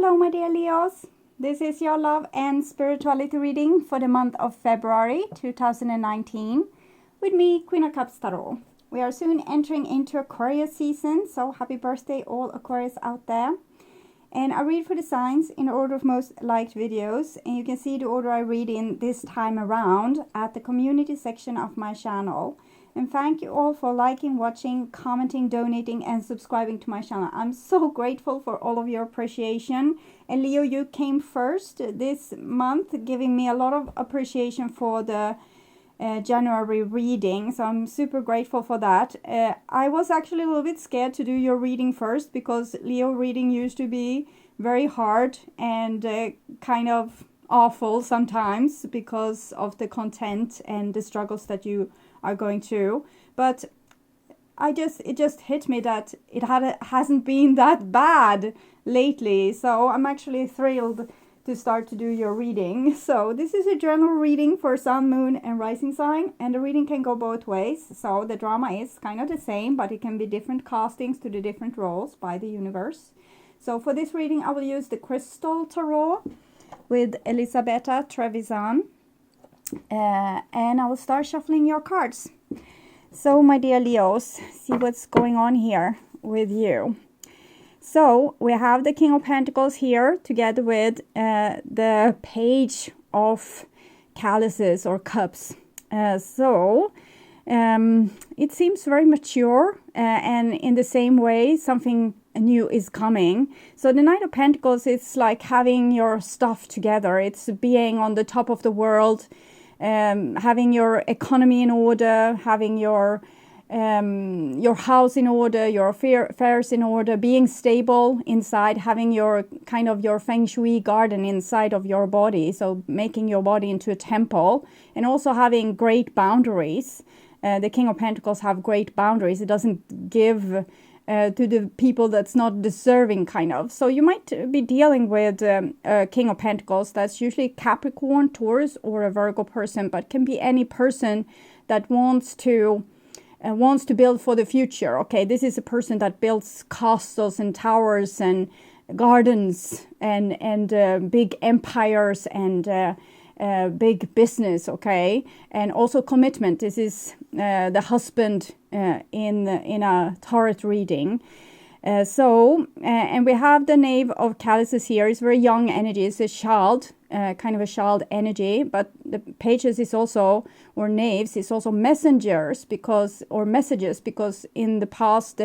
Hello my dear Leos, this is your love and spirituality reading for the month of February 2019 with me, Queen of Cups Tarot. We are soon entering into Aquarius season, so happy birthday all Aquarius out there. And I read for the signs in order of most liked videos, and you can see the order I read in this time around at the community section of my channel. And thank you all for liking, watching, commenting, donating and subscribing to my channel. I'm so grateful for all of your appreciation. And Leo, you came first this month, giving me a lot of appreciation for the January reading. So I'm super grateful for that. I was actually a little bit scared to do your reading first because Leo reading used to be very hard and kind of awful sometimes because of the content and the struggles that you are going through, but it just hit me that it hasn't been that bad lately, so I'm actually thrilled to start to do your reading. So this is a general reading for Sun, Moon and Rising sign, and the reading can go both ways, so the drama is kind of the same, but it can be different castings to the different roles by the universe. So for this reading I will use the Crystal Tarot with Elisabetta Trevisan. And I will start shuffling your cards. So my dear Leos, see what's going on here with you. So we have the King of Pentacles here together with the Page of Chalices or Cups. It seems very mature, and in the same way something new is coming. So the Knight of Pentacles, it's like having your stuff together. It's being on the top of the world, having your economy in order, having your house in order, your affairs in order, being stable inside, having your kind of your feng shui garden inside of your body, so making your body into a temple, and also having great boundaries. The King of Pentacles have great boundaries. It doesn't give to the people that's not deserving, kind of. So you might be dealing with a King of Pentacles that's usually Capricorn, Taurus or a Virgo person, but can be any person that wants to build for the future. Okay, this is a person that builds castles and towers and gardens and big empires and big business, okay, and also commitment. This is the husband in a tarot reading. And we have the Knave of Chalices here. It's very young energy. It's a child, kind of a child energy. But the pages is also, or knaves, is also messengers messages, because in the past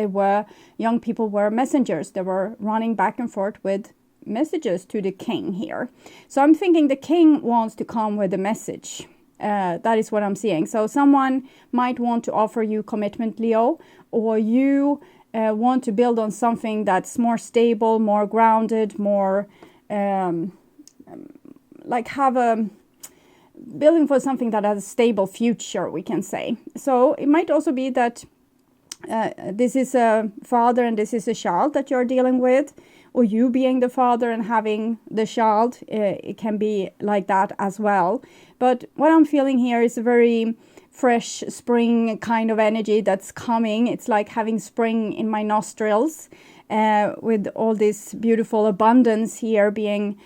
young people were messengers. They were running back and forth with messages to the king here. So I'm thinking the king wants to come with a message. That is what I'm seeing. So someone might want to offer you commitment, Leo, or you want to build on something that's more stable, more grounded, more like have a building for something that has a stable future, we can say. So it might also be that this is a father and this is a child that you're dealing with, or you being the father and having the child. It can be like that as well. But what I'm feeling here is a very fresh spring kind of energy that's coming. It's like having spring in my nostrils, with all this beautiful abundance here being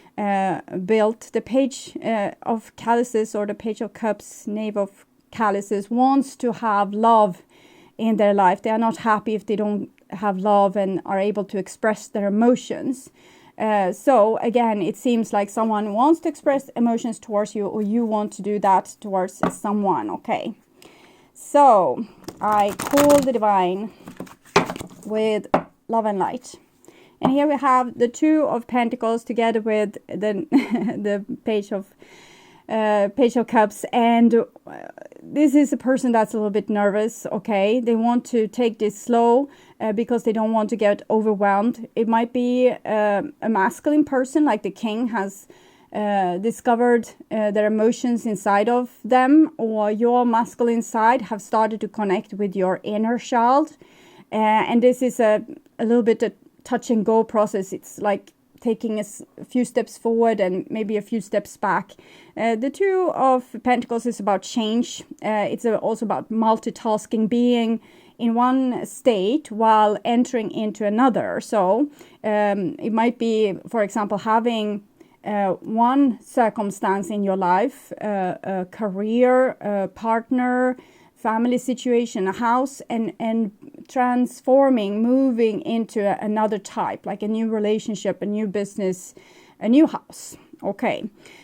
built. The Page of Chalices, or the Page of Cups, Knave of Chalices, wants to have love in their life. They are not happy if they don't have love and are able to express their emotions. So again, it seems like someone wants to express emotions towards you, or you want to do that towards someone. Okay, so I call the divine with love and light, and here we have the Two of Pentacles together with the the Page of Cups, and this is a person that's a little bit nervous. Okay, they want to take this slow because they don't want to get overwhelmed. It might be a masculine person, like the king has discovered their emotions inside of them, or your masculine side have started to connect with your inner child, and this is a little bit a touch and go process. It's like taking a few steps forward and maybe a few steps back. The Two of Pentacles is about change. It's also about multitasking, being in one state while entering into another. So it might be, for example, having one circumstance in your life, a career, a partner, family situation, a house, and transforming, moving into another type, like a new relationship, a new business, a new house. Okay,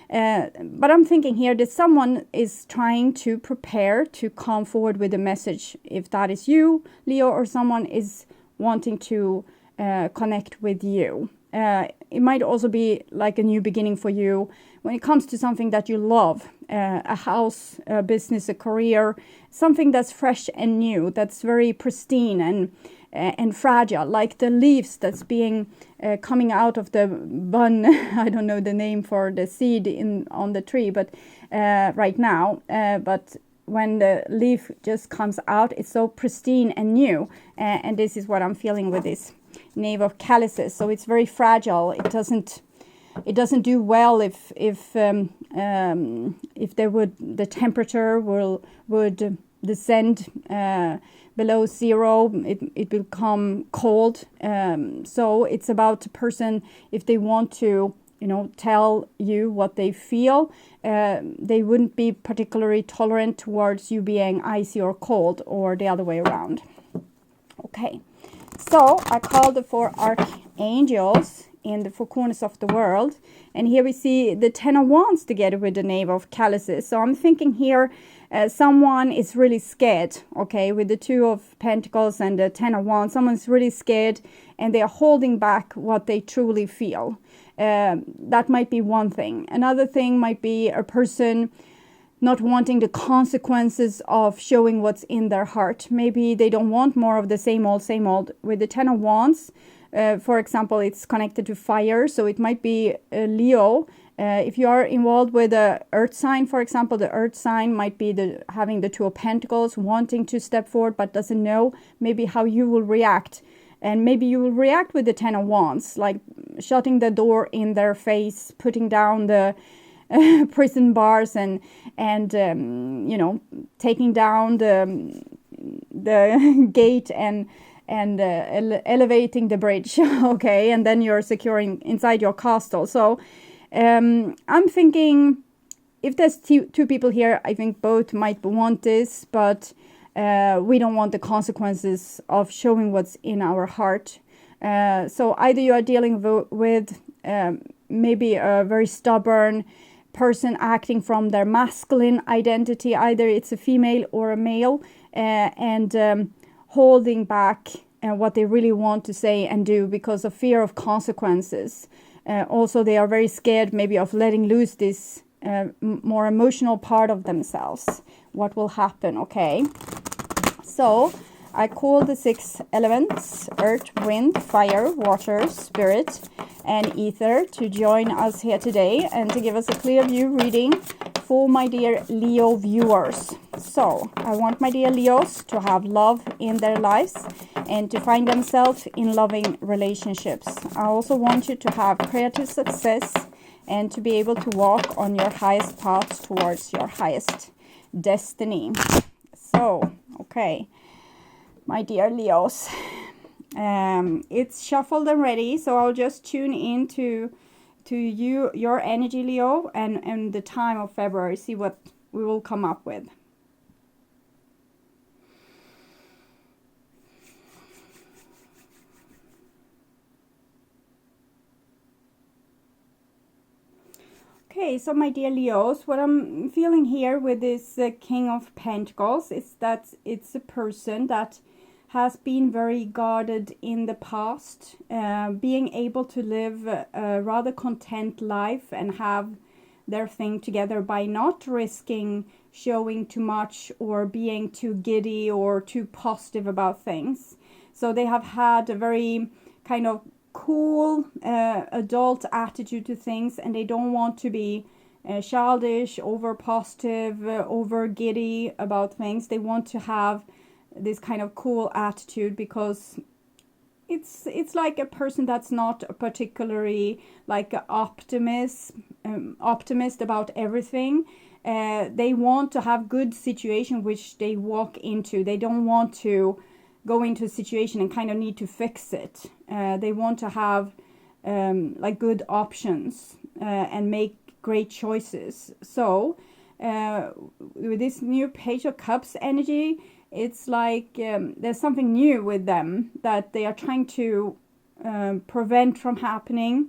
but I'm thinking here that someone is trying to prepare to come forward with a message. If that is you, Leo, or someone is wanting to connect with you. It might also be like a new beginning for you when it comes to something that you love, a house, a business, a career, something that's fresh and new, that's very pristine and fragile, like the leaves that's being coming out of the bun. I don't know the name for the seed on the tree, but right now, but when the leaf just comes out, it's so pristine and new, and this is what I'm feeling with this Knave of Chalices. So it's very fragile. It doesn't do well if the temperature would descend below zero. It will become cold. So it's about a person, if they want to, tell you what they feel, they wouldn't be particularly tolerant towards you being icy or cold, or the other way around. Okay, so I called the 4 archangels in the 4 corners of the world, and here we see the 10 of Wands together with the Knave of Chalices. So I'm thinking here someone is really scared, okay, with the 2 of Pentacles and the 10 of Wands. Someone's really scared and they are holding back what they truly feel. That might be one thing. Another thing might be a person not wanting the consequences of showing what's in their heart. Maybe they don't want more of the same old. With the 10 of Wands, for example, it's connected to fire, so it might be Leo. If you are involved with a earth sign, for example, the earth sign might be having the 2 of Pentacles, wanting to step forward but doesn't know maybe how you will react. And maybe you will react with the 10 of Wands, like shutting the door in their face, putting down the prison bars and taking down the gate and elevating the bridge. Okay, and then you're securing inside your castle. So I'm thinking if there's two people here, I think both might want this, but we don't want the consequences of showing what's in our heart. So either you are dealing with maybe a very stubborn person acting from their masculine identity, either it's a female or a male, and holding back what they really want to say and do because of fear of consequences. Also, they are very scared maybe of letting loose this more emotional part of themselves. What will happen? Okay, so I call the 6 elements, earth, wind, fire, water, spirit, and ether, to join us here today and to give us a clear view reading for my dear Leo viewers. So I want my dear Leos to have love in their lives and to find themselves in loving relationships. I also want you to have creative success and to be able to walk on your highest path towards your highest destiny. So, okay, my dear Leos, it's shuffled and ready, so I'll just tune in to your energy, Leo, and the time of February, see what we will come up with. Okay, so my dear Leos, what I'm feeling here with this King of Pentacles is that it's a person that has been very guarded in the past, being able to live a rather content life and have their thing together by not risking showing too much or being too giddy or too positive about things. So they have had a very kind of cool adult attitude to things, and they don't want to be childish, over positive, over giddy about things. They want to have this kind of cool attitude because it's like a person that's not particularly like an optimist about everything. They want to have good situation which they walk into. They don't want to go into a situation and kind of need to fix it. They want to have like good options and make great choices. So with this new Page of Cups energy, it's like there's something new with them that they are trying to prevent from happening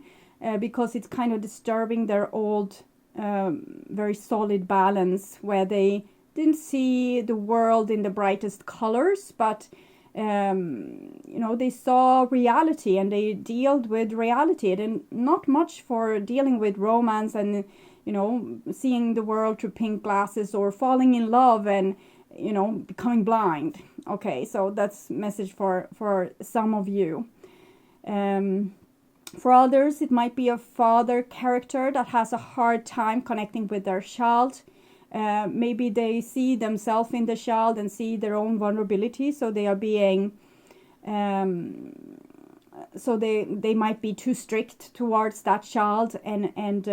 because it's kind of disturbing their old very solid balance where they didn't see the world in the brightest colors, but you know, they saw reality and they dealt with reality, and not much for dealing with romance and, you know, seeing the world through pink glasses or falling in love and, you know, becoming blind. Okay, so that's message for some of you. For others, it might be a father character that has a hard time connecting with their child. Maybe they see themselves in the child and see their own vulnerability, so they are being so they might be too strict towards that child and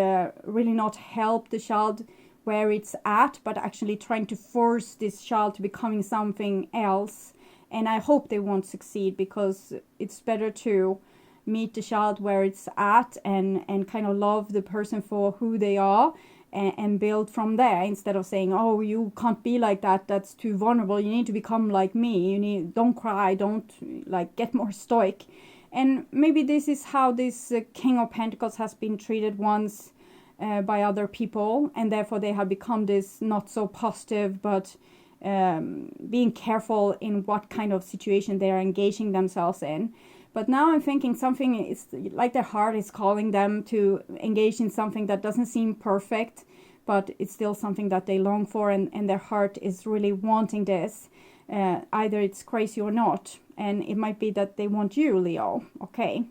really not help the child where it's at, but actually trying to force this child to becoming something else. And I hope they won't succeed, because it's better to meet the child where it's at and kind of love the person for who they are and build from there, instead of saying, oh, you can't be like that, that's too vulnerable, you need to become like me, don't cry, don't like get more stoic. And maybe this is how this King of Pentacles has been treated once by other people, and therefore they have become this not so positive, but being careful in what kind of situation they are engaging themselves in. But now I'm thinking something is like their heart is calling them to engage in something that doesn't seem perfect, but it's still something that they long for, and their heart is really wanting this. Either it's crazy or not, and it might be that they want you, Leo. Okay.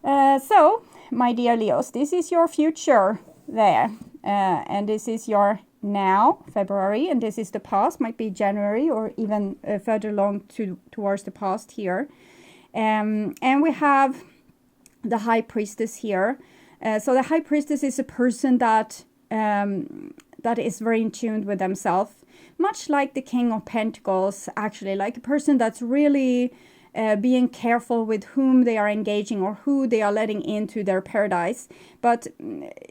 So, my dear Leos, this is your future there, and this is your now, February, and this is the past, might be January or even further along towards the past here. And we have the High Priestess here. So the High Priestess is a person that is very in tune with themselves, much like the King of Pentacles, actually, like a person that's really being careful with whom they are engaging or who they are letting into their paradise. But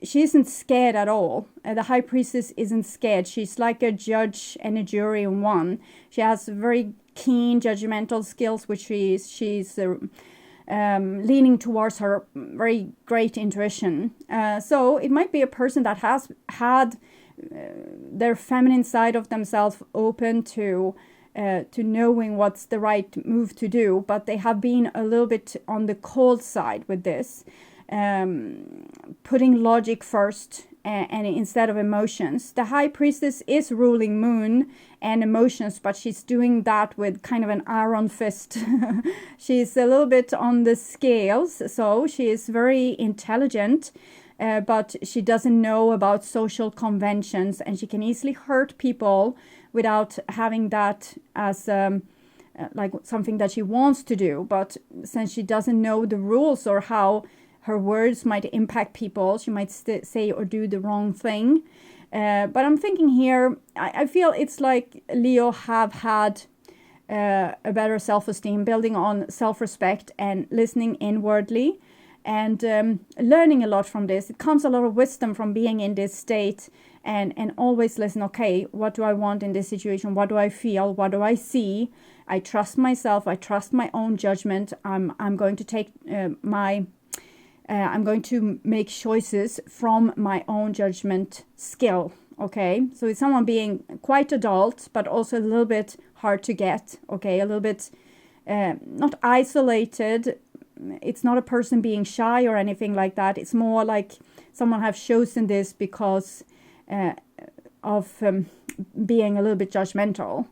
she isn't scared at all. The High Priestess isn't scared. She's like a judge and a jury in one. She has very keen judgmental skills, which she's leaning towards her very great intuition. So it might be a person that has had their feminine side of themselves open to knowing what's the right move to do, but they have been a little bit on the cold side with this, putting logic first and instead of emotions. The High Priestess is ruling moon and emotions, but she's doing that with kind of an iron fist. She's a little bit on the scales, so she is very intelligent, but she doesn't know about social conventions, and she can easily hurt people without having that as like something that she wants to do. But since she doesn't know the rules or how her words might impact people, she might say or do the wrong thing. But I'm thinking here, I feel it's like Leo have had a better self-esteem, building on self-respect and listening inwardly, and learning a lot from this. It comes a lot of wisdom from being in this state and always listen, okay, what do I want in this situation? What do I feel? What do I see? I trust myself. I trust my own judgment. I'm going to take I'm going to make choices from my own judgment skill. Okay, so it's someone being quite adult, but also a little bit hard to get. Okay, a little bit not isolated. It's not a person being shy or anything like that. It's more like someone have chosen this because of being a little bit judgmental,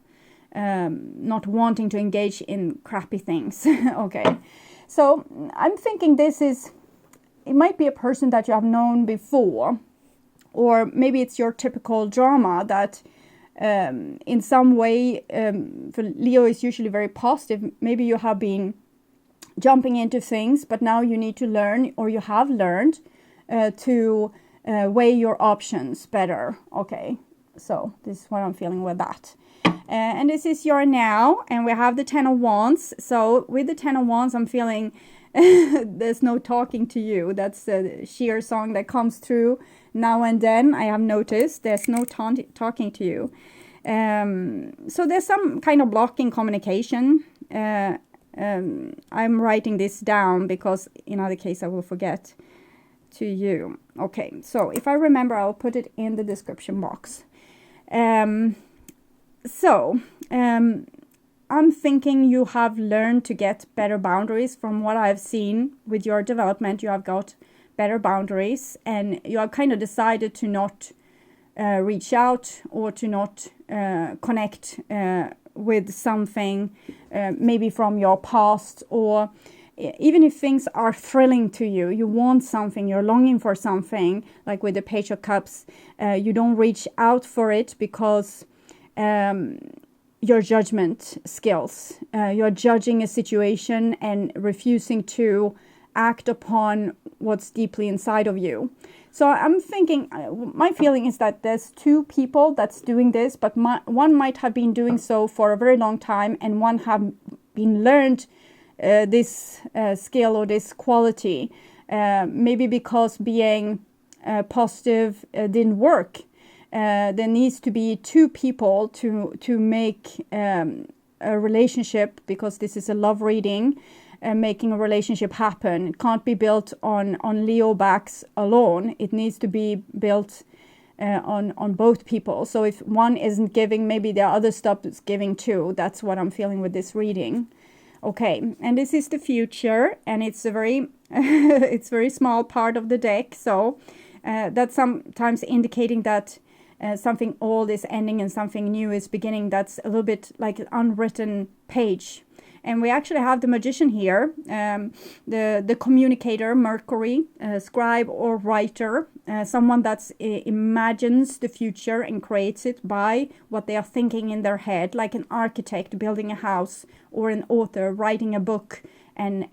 not wanting to engage in crappy things. Okay, so I'm thinking it might be a person that you have known before, or maybe it's your typical drama that in some way, for Leo is usually very positive. Maybe you have been jumping into things, but now you need to learn, or you have learned to weigh your options better. Okay, so this is what I'm feeling with that. And this is your now, and we have the Ten of Wands. So with the Ten of Wands, I'm feeling there's no talking to you. That's the CHER song that comes through now and then. I have noticed there's no talking to you. So there's some kind of blocking communication. I'm writing this down because in other case I will forget to you. Okay, so if I remember, I'll put it in the description box. I'm thinking you have learned to get better boundaries. From what I've seen with your development, you have got better boundaries, and you have kind of decided to not reach out, or to not connect with something maybe from your past, or even if things are thrilling to you, you want something, you're longing for something, like with the Page of Cups, you don't reach out for it because your judgment skills. You're judging a situation and refusing to act upon what's deeply inside of you. So I'm thinking, my feeling is that there's two people that's doing this, but one might have been doing so for a very long time, and one have been learned this skill or this quality, maybe because being positive didn't work. There needs to be two people to make a relationship, because this is a love reading, making a relationship happen. It can't be built on Leo backs alone. It needs to be built on both people. So if one isn't giving, maybe the other stuff is giving too. That's what I'm feeling with this reading. Okay, and this is the future, and it's a very it's very small part of the deck. So that's sometimes indicating that something old is ending and something new is beginning. That's a little bit like an unwritten page. And we actually have the Magician here, the communicator, Mercury, scribe or writer, someone that imagines the future and creates it by what they are thinking in their head, like an architect building a house, or an author writing a book, and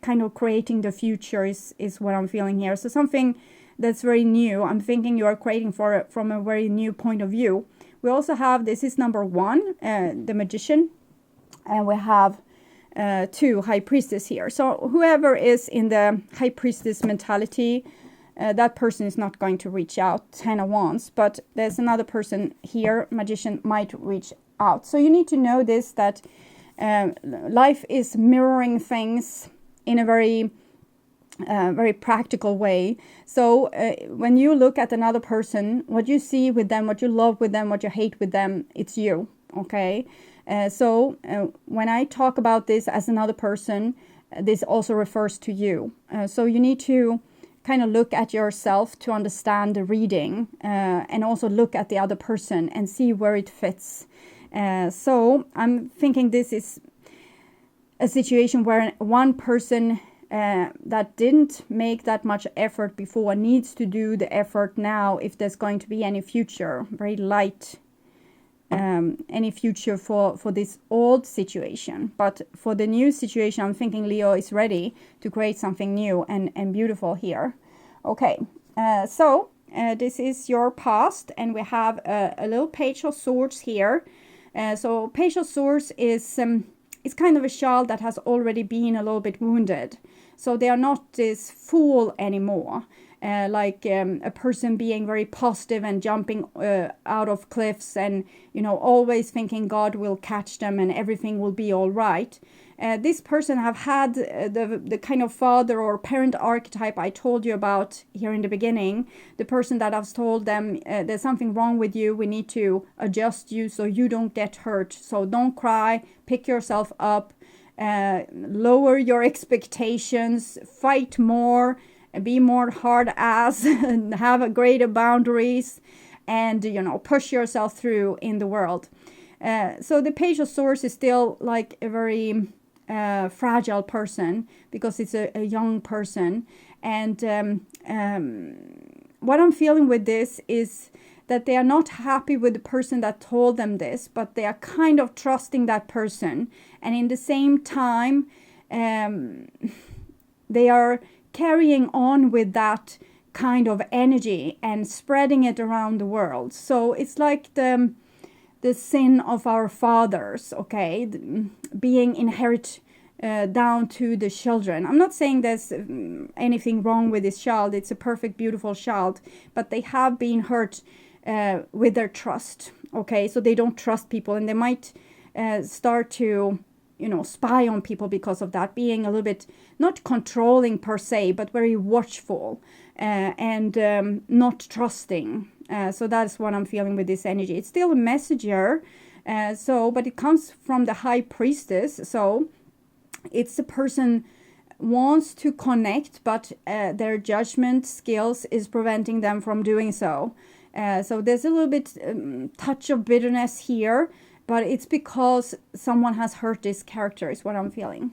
kind of creating the future is what I'm feeling here. So something that's very new. I'm thinking you are creating from a very new point of view. We also have, this is number 1, the Magician. And we have 2 High Priestess here. So whoever is in the High Priestess mentality, that person is not going to reach out, 10 of Wands. But there's another person here, Magician, might reach out. So you need to know this, that life is mirroring things in a very practical way. So when you look at another person, what you see with them, what you love with them, what you hate with them, it's you, okay? So when I talk about this as another person, this also refers to you. So you need to kind of look at yourself to understand the reading, and also look at the other person and see where it fits. So I'm thinking this is a situation where one person that didn't make that much effort before needs to do the effort now, if there's going to be any future, very light any future for this old situation. But for the new situation, I'm thinking Leo is ready to create something new and beautiful here. Okay, so this is your past, and we have a little Page of Swords here. So Page of Swords is kind of a child that has already been a little bit wounded. So they are not this fool anymore. Like a person being very positive and jumping out of cliffs, and always thinking God will catch them and everything will be all right. This person have had the kind of father or parent archetype I told you about here in the beginning. The person that has told them there's something wrong with you, we need to adjust you so you don't get hurt. So don't cry, pick yourself up, lower your expectations, fight more, be more hard ass, have a greater boundaries, and push yourself through in the world. So the Page of Swords is still like a very fragile person, because it's a young person. And what I'm feeling with this is that they are not happy with the person that told them this, but they are kind of trusting that person. And in the same time, they are carrying on with that kind of energy and spreading it around the world. So it's like the sin of our fathers, okay, being inherited down to the children. I'm not saying there's anything wrong with this child. It's a perfect, beautiful child, but they have been hurt with their trust, okay? So they don't trust people, and they might start to, spy on people because of that, being a little bit, not controlling per se, but very watchful and not trusting. So that's what I'm feeling with this energy. It's still a messenger, but it comes from the high priestess. So it's the person wants to connect, but their judgment skills is preventing them from doing so. So there's a little bit touch of bitterness here, but it's because someone has hurt this character is what I'm feeling.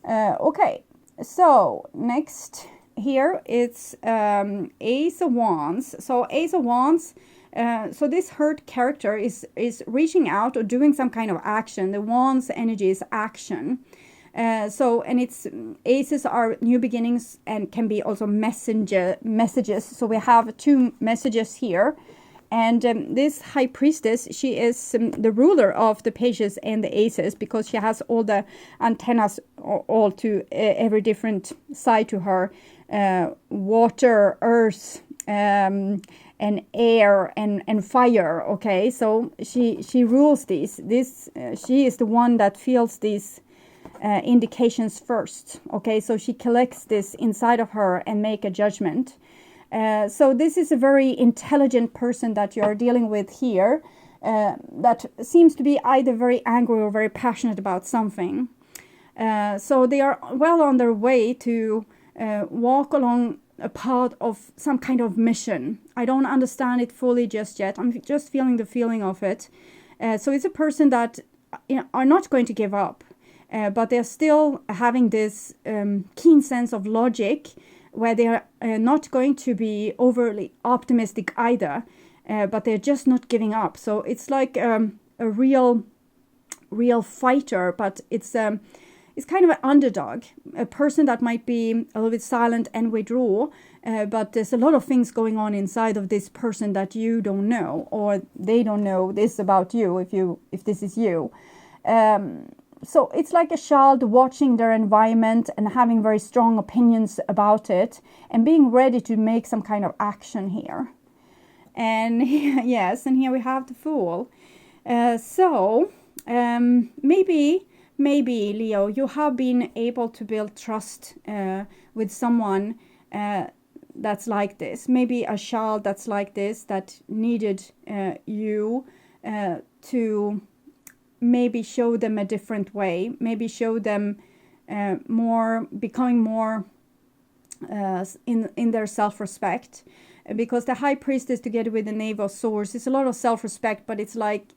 Okay, so next here it's Ace of Wands. So Ace of Wands, so this hurt character is reaching out or doing some kind of action. The Wands energy is action. And it's aces are new beginnings and can be also messages. So we have two messages here. And this high priestess, she is the ruler of the pages and the aces, because she has all the antennas all to every different side to her. Water, earth, and air and fire. Okay, so she rules these. She is the one that feels these indications first. Okay, so she collects this inside of her and make a judgment. So this is a very intelligent person that you are dealing with here, that seems to be either very angry or very passionate about something. So they are well on their way to walk along a path of some kind of mission. I don't understand it fully just yet. I'm just feeling the feeling of it. So it's a person that are not going to give up, but they're still having this keen sense of logic, where they are not going to be overly optimistic either, but they're just not giving up. So it's like a real fighter, but it's kind of an underdog, a person that might be a little bit silent and withdraw, but there's a lot of things going on inside of this person that you don't know, or they don't know this about you if this is you. So it's like a child watching their environment and having very strong opinions about it and being ready to make some kind of action here. And yes, and here we have the Fool. Maybe Leo, you have been able to build trust with someone that's like this. Maybe a child that's like this, that needed you to maybe show them a different way, maybe show them becoming more in their self-respect, because the High Priestess together with the Knave of Swords is a lot of self-respect, but it's like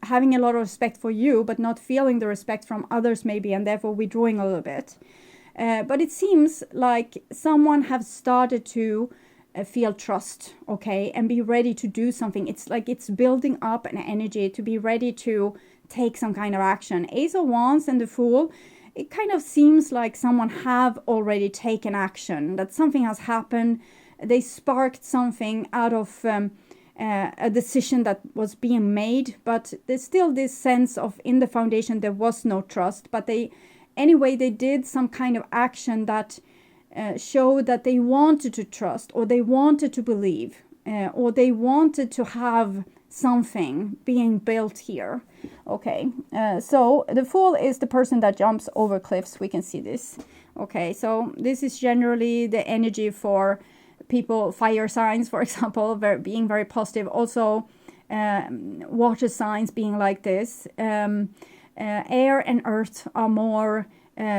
having a lot of respect for you, but not feeling the respect from others maybe, and therefore withdrawing a little bit. But it seems like someone has started to feel trust, okay, and be ready to do something. It's like it's building up an energy to be ready to take some kind of action. Ace of Wands and the Fool, it kind of seems like someone have already taken action, that something has happened. They sparked something out of a decision that was being made, but there's still this sense of in the foundation there was no trust, but they did some kind of action that showed that they wanted to trust, or they wanted to believe, or they wanted to have something being built here. Okay, so the Fool is the person that jumps over cliffs. We can see this. Okay, so this is generally the energy for people, fire signs, for example, being very positive. Also, water signs being like this. Air and earth are more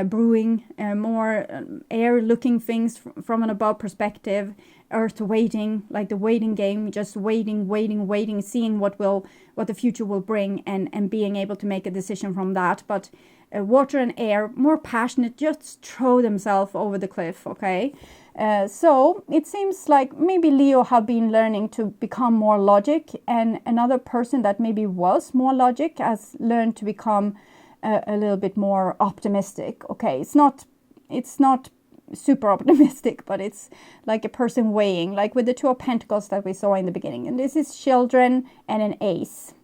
brewing, more air-looking things from an above perspective. Earth waiting, like the waiting game, just waiting, seeing what the future will bring, and being able to make a decision from that. But water and air, more passionate, just throw themselves over the cliff. Okay, so it seems like maybe Leo have been learning to become more logic, and another person that maybe was more logic has learned to become a little bit more optimistic. Okay, it's not super optimistic, but it's like a person weighing, like with the Two of Pentacles that we saw in the beginning. And this is children and an ace.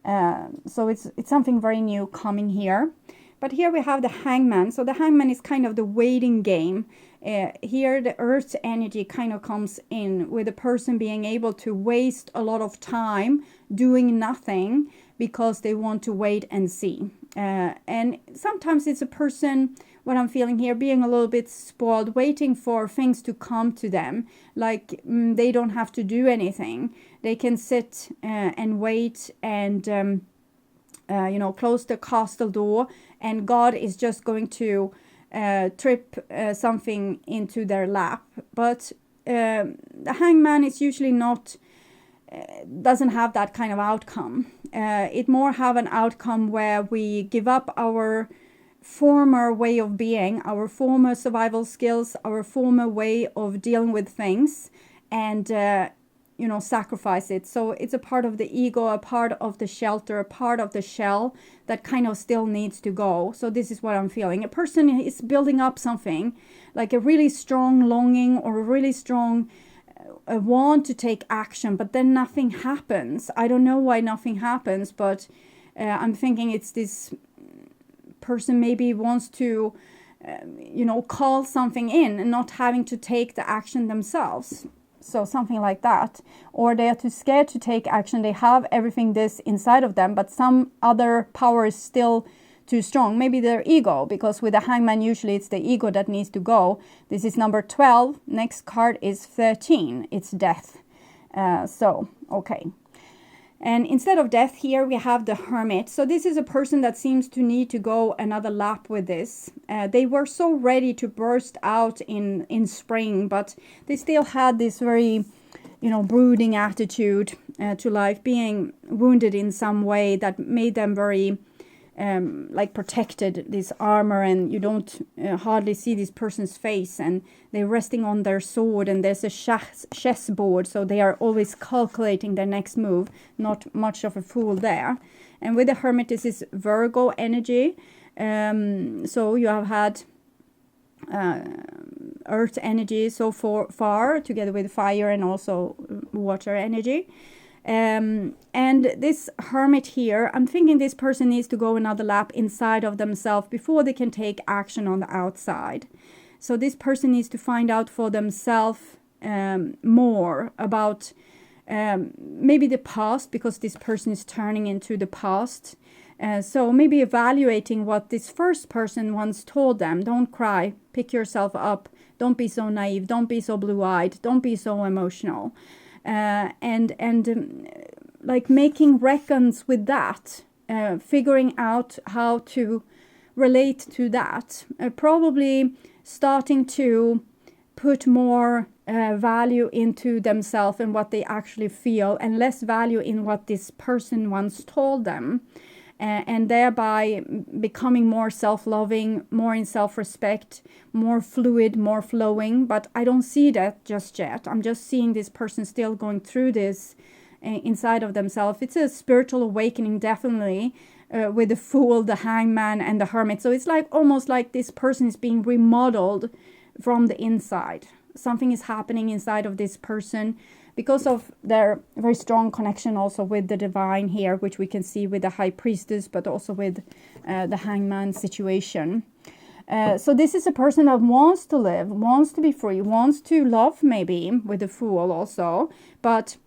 So it's something very new coming here. But here we have the Hangman. So the Hangman is kind of the waiting game. Here the Earth's energy kind of comes in with a person being able to waste a lot of time doing nothing because they want to wait and see. And sometimes it's a person, what I'm feeling here, being a little bit spoiled, waiting for things to come to them. Like they don't have to do anything. They can sit and wait and, close the castle door, and God is just going to trip something into their lap. But the Hangman is usually not, doesn't have that kind of outcome. It more have an outcome where we give up our former way of being, our former survival skills, our former way of dealing with things, and sacrifice it. So it's a part of the ego, a part of the shelter, a part of the shell that kind of still needs to go. So this is what I'm feeling. A person is building up something, like a really strong longing or a really strong want to take action, but then nothing happens. I don't know why nothing happens, but I'm thinking it's this person maybe wants to call something in and not having to take the action themselves. So something like that. Or they are too scared to take action. They have everything this inside of them, but some other power is still too strong. Maybe their ego, because with the Hangman usually it's the ego that needs to go. This is number 12. Next card is 13. It's death. Okay. And instead of death here, we have the Hermit. So this is a person that seems to need to go another lap with this. They were so ready to burst out in spring, but they still had this very, brooding attitude to life, being wounded in some way that made them very, protected, this armor, and you don't hardly see this person's face, and they're resting on their sword, and there's a chessboard, so they are always calculating their next move. Not much of a fool there. And with the Hermit, this is Virgo energy. So you have had earth energy so far, together with fire and also water energy. And this Hermit here, I'm thinking this person needs to go another lap inside of themselves before they can take action on the outside. So this person needs to find out for themselves more about maybe the past, because this person is turning into the past. So maybe evaluating what this first person once told them. Don't cry, pick yourself up, don't be so naive, don't be so blue-eyed, don't be so emotional. Like making reckons with that, figuring out how to relate to that, probably starting to put more value into themselves and what they actually feel, and less value in what this person once told them, and thereby becoming more self-loving, more in self-respect, more fluid, more flowing. But I don't see that just yet. I'm just seeing this person still going through this inside of themselves. It's a spiritual awakening, definitely, with the Fool, the Hangman, and the Hermit. So it's like almost like this person is being remodeled from the inside. Something is happening inside of this person because of their very strong connection also with the divine here, which we can see with the High Priestess, but also with the Hangman situation. So this is a person that wants to live, wants to be free, wants to love, maybe, with the Fool also, but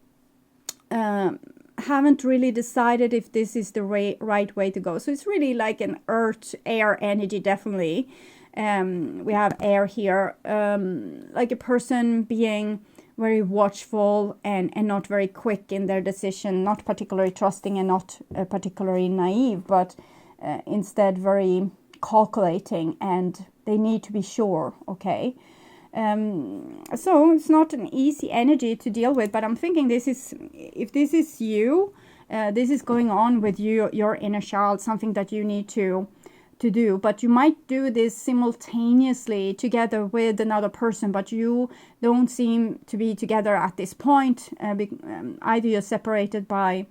haven't really decided if this is the right way to go. So it's really like an earth, air energy, definitely. We have air here, like a person being very watchful and not very quick in their decision, not particularly trusting and not particularly naive, but instead very calculating, and they need to be sure, okay? So it's not an easy energy to deal with, but I'm thinking if this is you, this is going on with you, your inner child, something that you need to do, but you might do this simultaneously together with another person, but you don't seem to be together at this point. Either you're separated by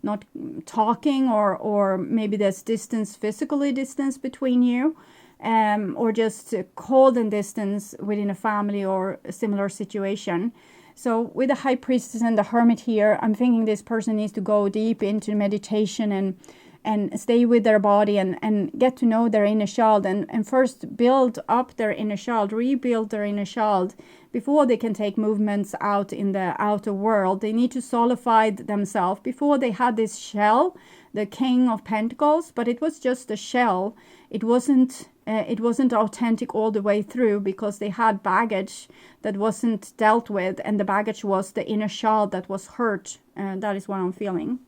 not talking, or maybe there's distance, physically distance between you, or just cold and distance within a family or a similar situation. So with the High Priestess and the Hermit here, I'm thinking this person needs to go deep into meditation and stay with their body and get to know their inner child, and first build up their inner child, rebuild their inner child before they can take movements out in the outer world. They need to solidify themselves. Before, they had this shell, the King of Pentacles, but it was just a shell. It wasn't authentic all the way through, because they had baggage that wasn't dealt with, and the baggage was the inner child that was hurt. That is what I'm feeling.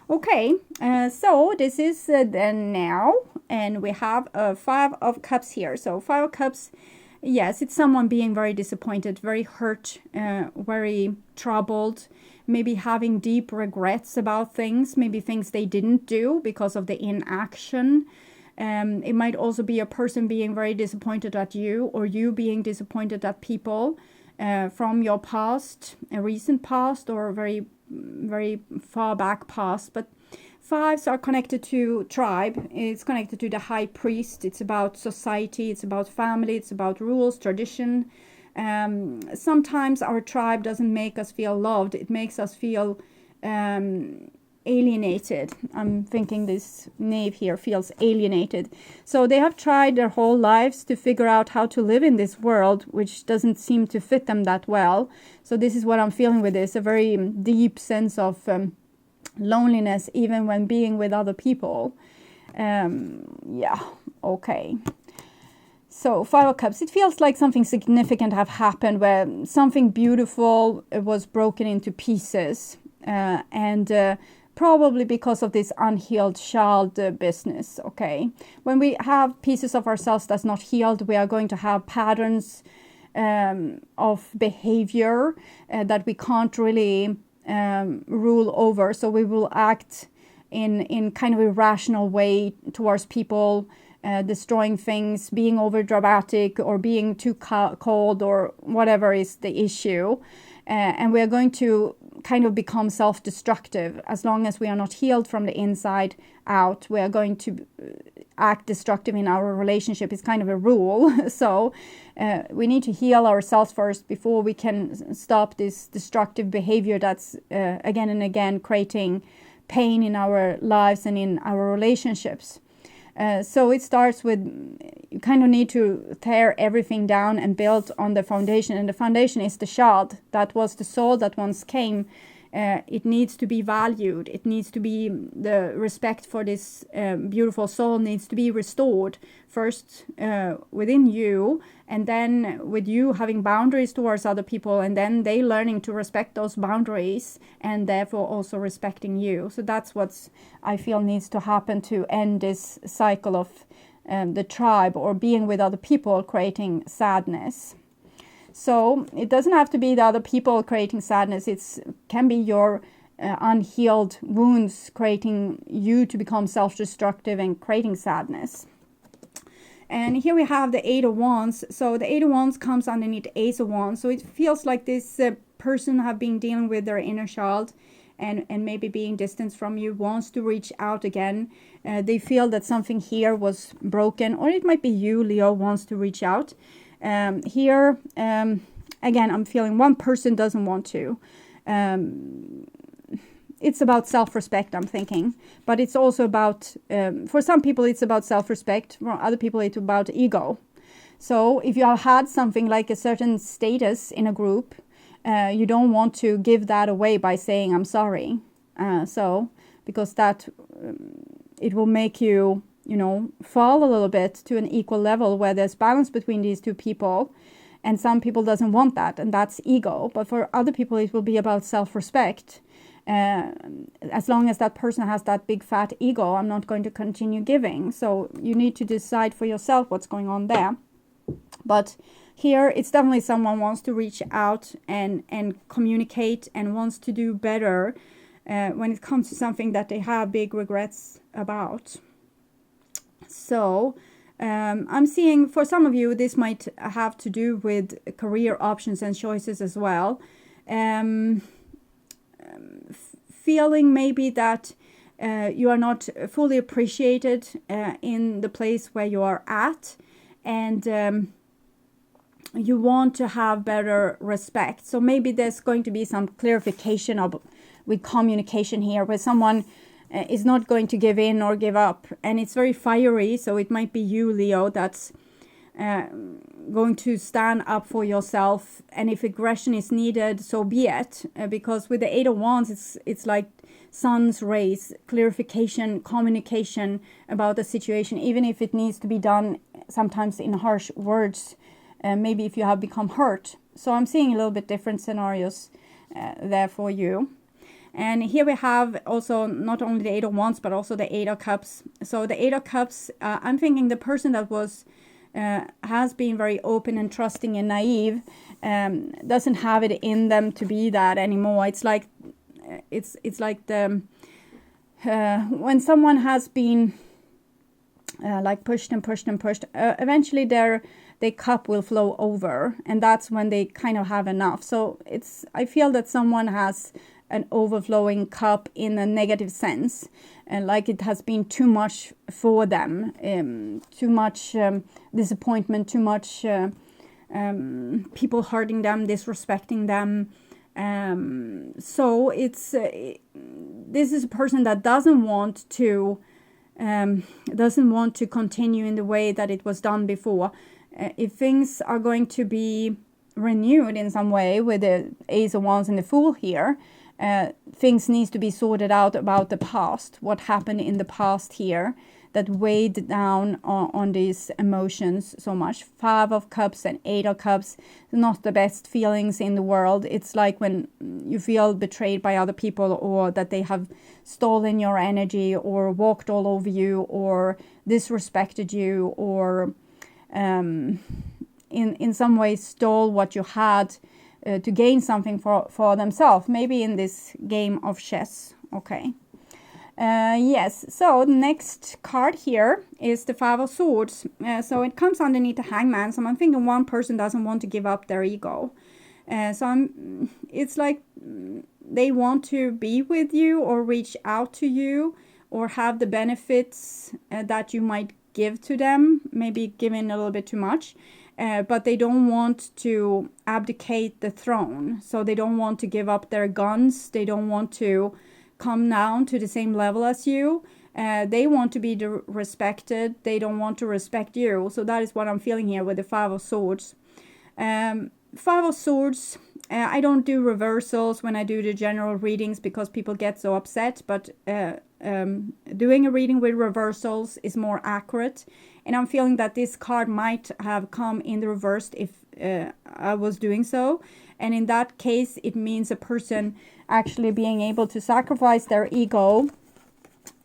Okay, so this is then now, and we have a 5 of Cups here. So 5 of Cups, yes, it's someone being very disappointed, very hurt, very troubled, maybe having deep regrets about things, maybe things they didn't do because of the inaction. It might also be a person being very disappointed at you, or you being disappointed at people from your past, a recent past, or very far back past. But 5s are connected to tribe. It's connected to the High Priest. It's about society, it's about family, it's about rules, tradition. Sometimes our tribe doesn't make us feel loved. It makes us feel alienated. I'm thinking this knave here feels alienated. So they have tried their whole lives to figure out how to live in this world, which doesn't seem to fit them that well. So this is what I'm feeling with this, a very deep sense of loneliness, even when being with other people. Yeah, okay. So 5 of Cups, it feels like something significant have happened, where something beautiful was broken into pieces, and probably because of this unhealed child business. Okay, when we have pieces of ourselves that's not healed, we are going to have patterns of behavior that we can't really rule over. So we will act in kind of a rational way towards people, destroying things, being over dramatic, or being too cold, or whatever is the issue. And we are going to kind of become self-destructive. As long as we are not healed from the inside out, we are going to act destructive in our relationship. It's kind of a rule. So we need to heal ourselves first before we can stop this destructive behavior that's again and again creating pain in our lives and in our relationships. So it starts with, you kind of need to tear everything down and build on the foundation. And the foundation is the child. That was the soul that once came. It needs to be valued. It needs to be, the respect for this beautiful soul needs to be restored. First within you, and then with you having boundaries towards other people, and then they learning to respect those boundaries, and therefore also respecting you. So that's what I feel needs to happen to end this cycle of the tribe, or being with other people creating sadness. So it doesn't have to be the other people creating sadness. It can be your unhealed wounds creating you to become self-destructive and creating sadness. And here we have the 8 of Wands. So the 8 of Wands comes underneath the Ace of Wands. So it feels like this person have been dealing with their inner child, and maybe being distanced from you, wants to reach out again. They feel that something here was broken, or it might be you, Leo, wants to reach out. Here, again, I'm feeling one person doesn't want to. It's about self-respect, I'm thinking. But it's also about, for some people, it's about self-respect. For other people, it's about ego. So if you have had something like a certain status in a group, you don't want to give that away by saying, I'm sorry. Because that, it will make you, fall a little bit to an equal level where there's balance between these two people. And some people doesn't want that, and that's ego. But for other people, it will be about self-respect. As long as that person has that big fat ego, I'm not going to continue giving. So you need to decide for yourself what's going on there. But here, it's definitely someone wants to reach out and communicate, and wants to do better when it comes to something that they have big regrets about. So I'm seeing for some of you, this might have to do with career options and choices as well. feeling maybe that you are not fully appreciated in the place where you are at, and you want to have better respect. So maybe there's going to be some clarification with communication here, where someone is not going to give in or give up, and it's very fiery. So it might be you, Leo, that's going to stand up for yourself, and if aggression is needed, so be it, because with the Eight of Wands, it's like sun's rays, clarification, communication about the situation, even if it needs to be done sometimes in harsh words, maybe if you have become hurt. So I'm seeing a little bit different scenarios there for you. And here we have also not only the Eight of Wands, but also the Eight of Cups. So the Eight of Cups, I'm thinking the person that was has been very open and trusting and naive doesn't have it in them to be that anymore. It's like the when someone has been like pushed and pushed and pushed, eventually their cup will flow over, and that's when they kind of have enough. So I feel that someone has an overflowing cup in a negative sense, and like it has been too much for them, too much disappointment, too much people hurting them, disrespecting them. So this is a person that doesn't want to continue in the way that it was done before. If things are going to be renewed in some way with the Ace of Wands and the Fool here, things needs to be sorted out about the past, what happened in the past here that weighed down on these emotions so much. Five of Cups and Eight of Cups, not the best feelings in the world. It's like when you feel betrayed by other people, or that they have stolen your energy, or walked all over you, or disrespected you, or in some way stole what you had to gain something for themselves, maybe in this game of chess. Okay. Yes, so the next card here is the Five of Swords. So it comes underneath the Hangman. So I'm thinking one person doesn't want to give up their ego. It's like they want to be with you, or reach out to you, or have the benefits that you might give to them, maybe giving a little bit too much. But they don't want to abdicate the throne. So they don't want to give up their guns. They don't want to come down to the same level as you. They want to be respected. They don't want to respect you. So that is what I'm feeling here with the Five of Swords. Five of Swords, I don't do reversals when I do the general readings because people get so upset. But doing a reading with reversals is more accurate. And I'm feeling that this card might have come in the reverse if I was doing so. And in that case, it means a person actually being able to sacrifice their ego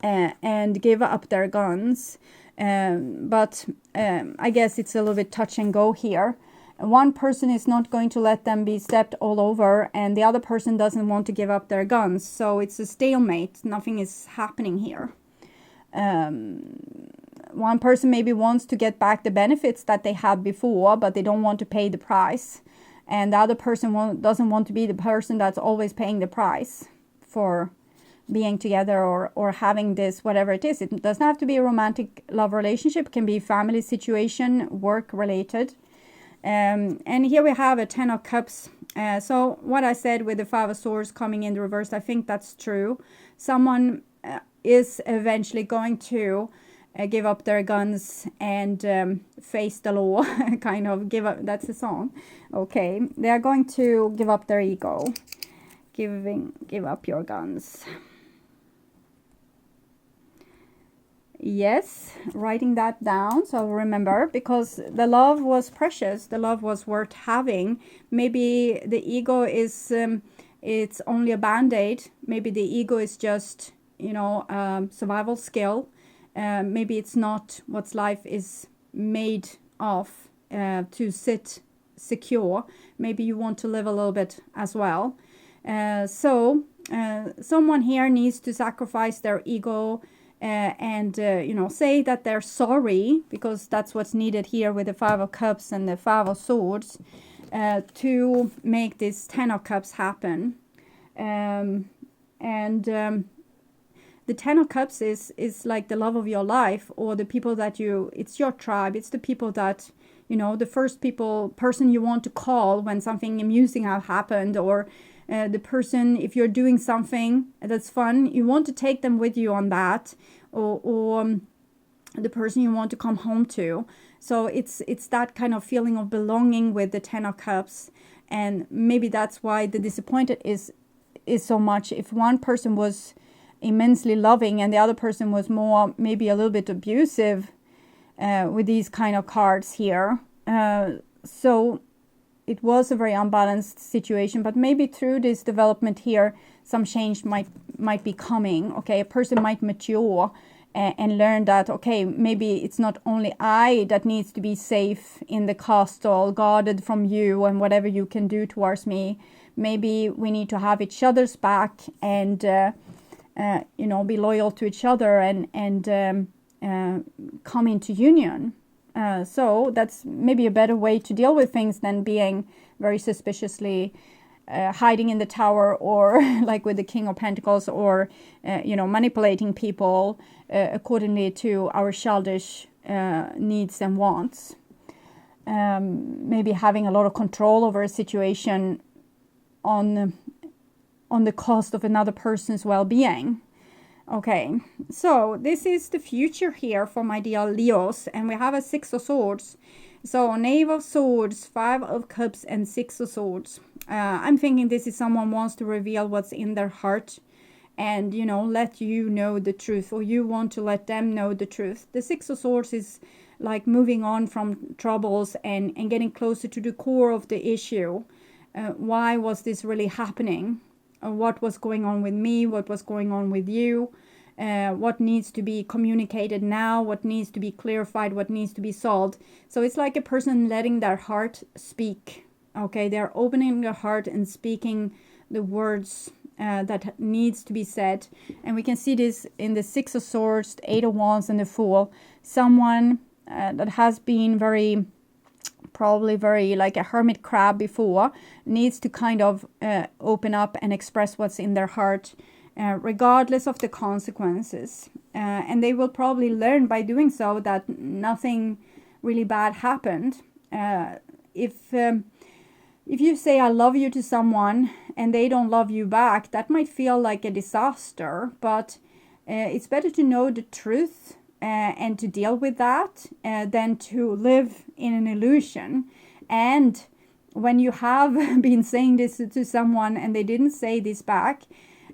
and give up their guns. But I guess it's a little bit touch and go here. One person is not going to let them be stepped all over, and the other person doesn't want to give up their guns. So it's a stalemate. Nothing is happening here. One person maybe wants to get back the benefits that they had before, but they don't want to pay the price. And the other person doesn't want to be the person that's always paying the price for being together or having this, whatever it is. It doesn't have to be a romantic love relationship. It can be family situation, work related. And here we have a Ten of Cups. So what I said with the Five of Swords coming in the reverse, I think that's true. Someone is eventually going to give up their guns and face the law, kind of give up. That's the song. Okay, they are going to give up their ego. Give up your guns. Yes, writing that down. So remember, because the love was precious, the love was worth having. Maybe the ego is it's only a band-aid. Maybe the ego is just, survival skill. Maybe it's not what life is made of, to sit secure. Maybe you want to live a little bit as well. So someone here needs to sacrifice their ego and say that they're sorry, because that's what's needed here with the Five of Cups and the Five of Swords, to make this Ten of Cups happen. And the Ten of Cups is like the love of your life, or the people that it's your tribe. It's the people that, the first person you want to call when something amusing have happened, or the person, if you're doing something that's fun, you want to take them with you on that, or the person you want to come home to. So it's that kind of feeling of belonging with the Ten of Cups. And maybe that's why the disappointed is so much. If one person was immensely loving and the other person was more, maybe a little bit abusive, with these kind of cards here. So it was a very unbalanced situation, but maybe through this development here, some change might be coming. Okay, a person might mature and learn that, okay, maybe it's not only I that needs to be safe in the castle, guarded from you and whatever you can do towards me. Maybe we need to have each other's back and, be loyal to each other and come into union. So that's maybe a better way to deal with things than being very suspiciously hiding in the tower, or like with the King of Pentacles, or manipulating people accordingly to our childish needs and wants. Maybe having a lot of control over a situation on the cost of another person's well-being. Okay, so this is the future here for my dear Leos, and we have a Six of Swords. So Knave of Swords, Five of Cups, and Six of Swords. I'm thinking this is someone wants to reveal what's in their heart and, let you know the truth, or you want to let them know the truth. The Six of Swords is like moving on from troubles and getting closer to the core of the issue. Why was this really happening? What was going on with me? What was going on with you? What needs to be communicated now? What needs to be clarified? What needs to be solved? So it's like a person letting their heart speak. Okay, they're opening their heart and speaking the words that needs to be said. And we can see this in the Six of Swords, the Eight of Wands, and the Fool. Someone that has been probably very like a hermit crab before, needs to kind of open up and express what's in their heart, regardless of the consequences. And they will probably learn by doing so that nothing really bad happened. If you say I love you to someone and they don't love you back, that might feel like a disaster, but it's better to know the truth and to deal with that than to live in an illusion. And when you have been saying this to someone and they didn't say this back,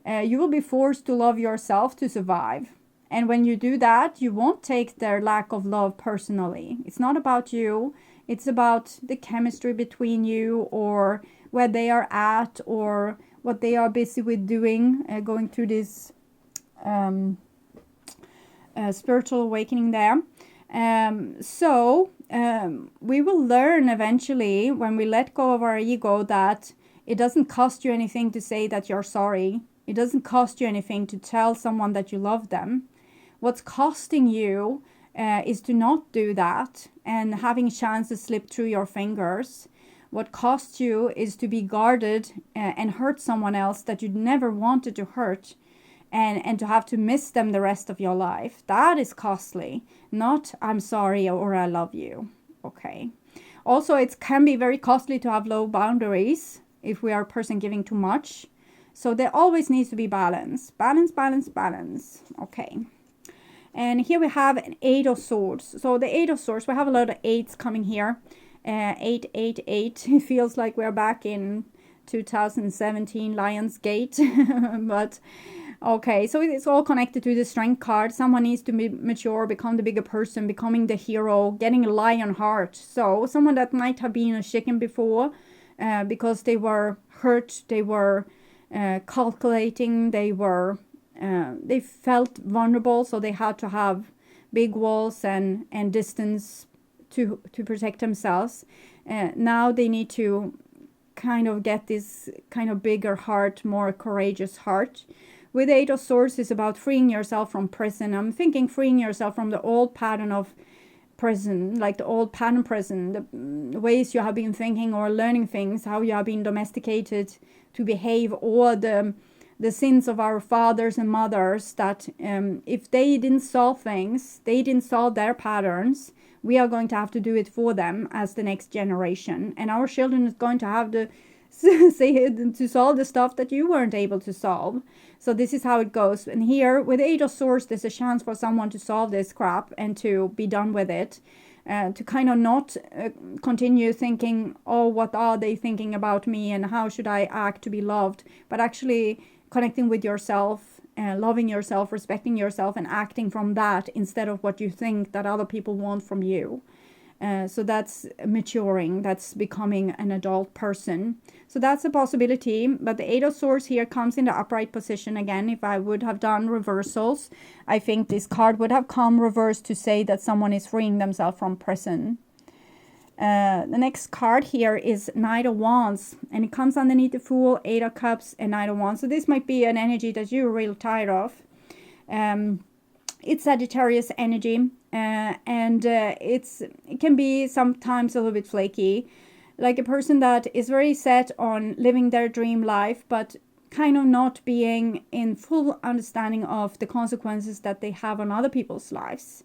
you will be forced to love yourself to survive. And when you do that, you won't take their lack of love personally. It's not about you. It's about the chemistry between you, or where they are at, or what they are busy with doing, going through this spiritual awakening there. We will learn eventually, when we let go of our ego, that it doesn't cost you anything to say that you're sorry. It doesn't cost you anything to tell someone that you love them. What's costing you is to not do that and having chances slip through your fingers. What costs you is to be guarded and hurt someone else that you never wanted to hurt, and to have to miss them the rest of your life. That is costly, not I'm sorry or I love you. Okay. Also, it can be very costly to have low boundaries if we are a person giving too much. So there always needs to be balance. Balance, balance, balance. Okay. And here we have an Eight of Swords. So the Eight of Swords, we have a lot of eights coming here. 888. It feels like we're back in 2017 Lionsgate. But okay, so it's all connected to the Strength card. Someone needs to be mature, become the bigger person, becoming the hero, getting a lion heart. So someone that might have been a chicken before because they were hurt, they were calculating, they felt vulnerable, so they had to have big walls and distance to protect themselves. Now they need to kind of get this kind of bigger heart, more courageous heart. With Eight of Swords is about freeing yourself from prison. I'm thinking freeing yourself from the old pattern of prison, like the old pattern prison, the ways you have been thinking or learning things, how you have been domesticated to behave, or the the sins of our fathers and mothers, that if they didn't solve things, they didn't solve their patterns, we are going to have to do it for them as the next generation. And our children is going to have to to solve the stuff that you weren't able to solve. So this is how it goes. And here with Eight of Swords, there's a chance for someone to solve this crap and to be done with it. To kind of not continue thinking, oh, what are they thinking about me and how should I act to be loved, but actually connecting with yourself, loving yourself, respecting yourself, and acting from that instead of what you think that other people want from you. So that's maturing, that's becoming an adult person. So that's a possibility, but the Eight of Swords here comes in the upright position again. If I would have done reversals, I think this card would have come reversed to say that someone is freeing themselves from prison. The next card here is Knight of Wands, and it comes underneath the Fool, Eight of Cups, and Knight of Wands. So this might be an energy that you're real tired of. It's Sagittarius energy, and it can be sometimes a little bit flaky, like a person that is very set on living their dream life, but kind of not being in full understanding of the consequences that they have on other people's lives.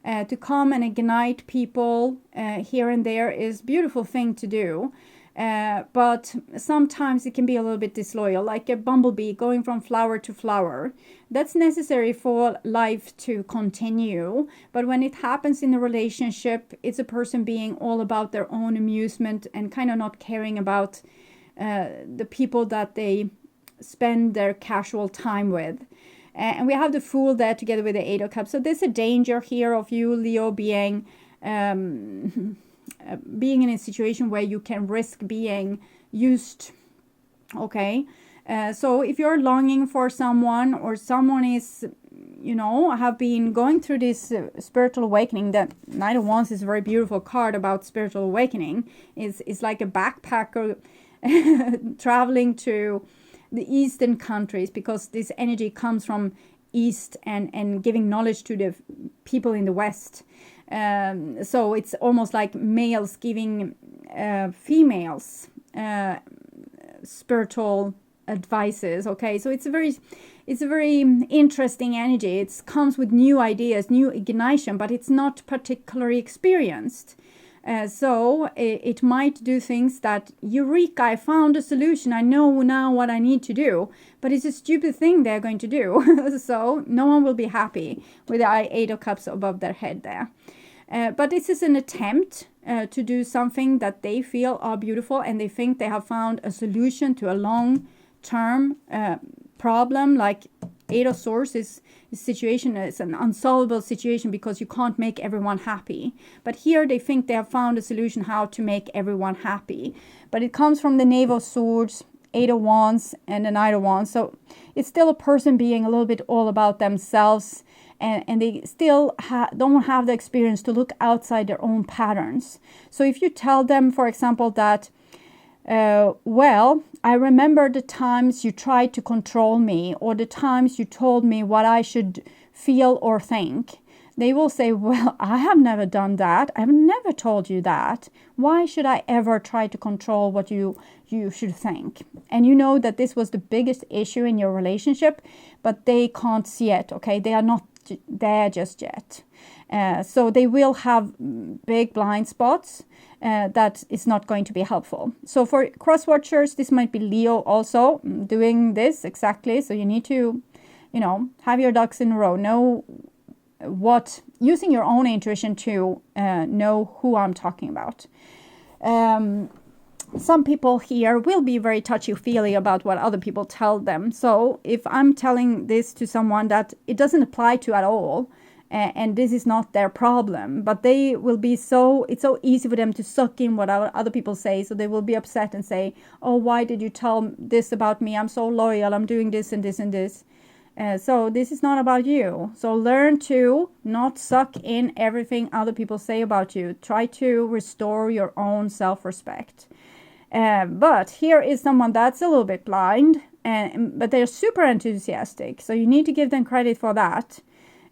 To come and ignite people here and there is a beautiful thing to do. But sometimes it can be a little bit disloyal, like a bumblebee going from flower to flower. That's necessary for life to continue. But when it happens in a relationship, it's a person being all about their own amusement and kind of not caring about the people that they spend their casual time with. And we have the Fool there together with the Eight of Cups. So there's a danger here of you, Leo, being in a situation where you can risk being used. Okay, so if you're longing for someone, or someone is, have been going through this spiritual awakening, that Knight of Wands is a very beautiful card about spiritual awakening. It's like a backpacker traveling to the Eastern countries, because this energy comes from East and giving knowledge to the people in the West. So it's almost like males giving females spiritual advices. Okay, so it's a very interesting energy. It comes with new ideas, new ignition, but it's not particularly experienced. So it might do things that, Eureka, I found a solution, I know now what I need to do, but it's a stupid thing they're going to do. So no one will be happy with the Eight of Cups above their head there. But this is an attempt to do something that they feel are beautiful, and they think they have found a solution to a long-term problem. Like Eight of Swords is situation is an unsolvable situation because you can't make everyone happy. But here they think they have found a solution how to make everyone happy. But it comes from the Knave of Swords, Eight of Wands, and the Knight of Wands. So it's still a person being a little bit all about themselves, and they still don't have the experience to look outside their own patterns. So if you tell them, for example, that well, I remember the times you tried to control me, or the times you told me what I should feel or think, they will say, well, I have never done that. I've never told you that. Why should I ever try to control what you should think? And you know that this was the biggest issue in your relationship, but they can't see it, okay? They are not there just yet. So they will have big blind spots that is not going to be helpful. So for cross watchers, this might be Leo also doing this exactly. So you need to, have your ducks in a row. Know using your own intuition to know who I'm talking about. Some people here will be very touchy-feely about what other people tell them. So if I'm telling this to someone that it doesn't apply to at all, and this is not their problem, but they will be it's so easy for them to suck in what other people say. So they will be upset and say, oh, why did you tell this about me? I'm so loyal. I'm doing this and this and this. So this is not about you. So learn to not suck in everything other people say about you. Try to restore your own self-respect. But here is someone that's a little bit blind, but they're super enthusiastic. So you need to give them credit for that.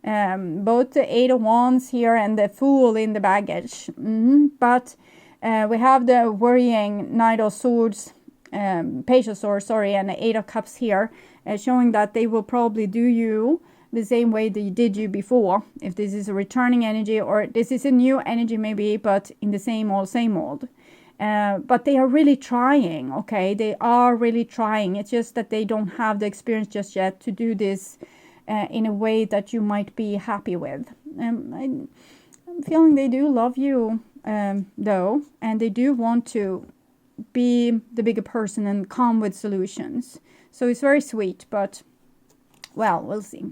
Both the Eight of Wands here and the Fool in the baggage. But we have the worrying Knight of Swords Page of Swords, sorry, and the Eight of Cups here, showing that they will probably do you the same way they did you before. If this is a returning energy, or this is a new energy maybe, but in the same old. But they are really trying, okay? They are really trying. It's just that they don't have the experience just yet to do this in a way that you might be happy with. I'm feeling they do love you, though, and they do want to be the bigger person and come with solutions. So it's very sweet, but, well, we'll see.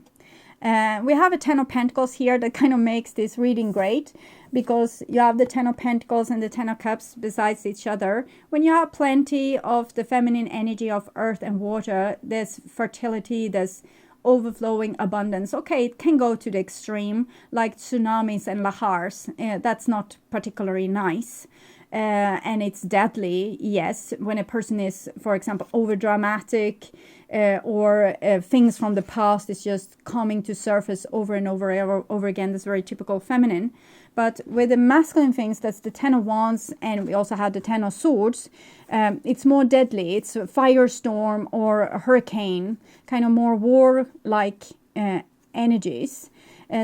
We have a Ten of Pentacles here that kind of makes this reading great, because you have the Ten of Pentacles and the Ten of Cups besides each other. When you have plenty of the feminine energy of earth and water, there's fertility, there's overflowing abundance. Okay, it can go to the extreme, like tsunamis and lahars. That's not particularly nice. And it's deadly, yes, when a person is, for example, over dramatic, or things from the past is just coming to surface over and over again. That's very typical feminine. But with the masculine things, that's the Ten of Wands, and we also have the Ten of Swords. It's more deadly. It's a firestorm or a hurricane, kind of more war-like energies.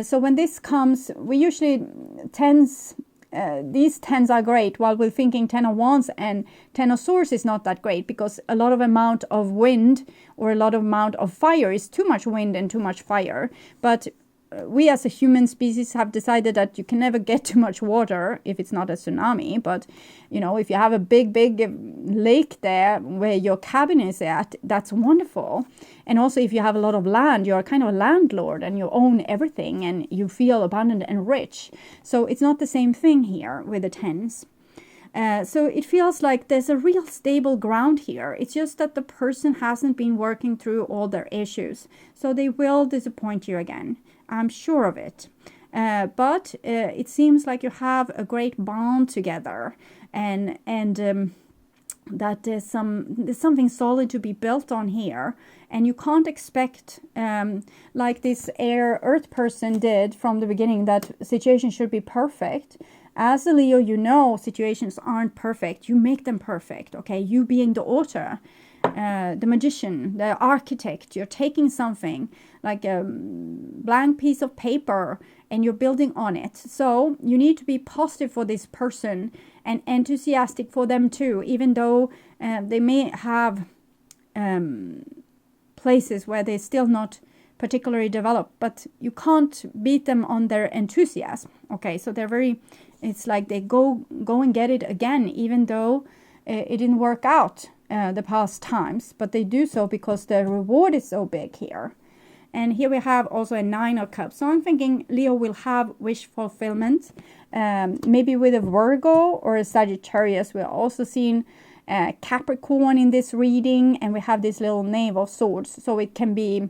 So when this comes, we usually these tens are great, while we're thinking Ten of Wands and Ten of Swords is not that great, because a lot of amount of wind or a lot of amount of fire is too much wind and too much fire. But we as a human species have decided that you can never get too much water if it's not a tsunami. But, you know, if you have a big lake there where your cabin is at, that's wonderful. And also if you have a lot of land, you're kind of a landlord and you own everything and you feel abundant and rich. So it's not the same thing here with the tens. So it feels like there's a real stable ground here. It's just that the person hasn't been working through all their issues. So they will disappoint you again. I'm sure of it. But it seems like you have a great bond together, and that there's something solid to be built on here. And you can't expect, like this earth person did from the beginning, that situation should be perfect. As a Leo, you know situations aren't perfect. You make them perfect, okay? You being the author, the magician, the architect, you're taking something like a blank piece of paper and you're building on it. So you need to be positive for this person and enthusiastic for them too, even though they may have places where they're still not particularly developed, but you can't beat them on their enthusiasm. Okay, so they're very, it's like they go and get it again, even though it didn't work out the past times, but they do so because the reward is so big here. And here we have also a Nine of Cups. So I'm thinking Leo will have wish fulfillment, maybe with a Virgo or a Sagittarius. We're also seeing Capricorn in this reading, and we have this little Knave of Swords. So it can be,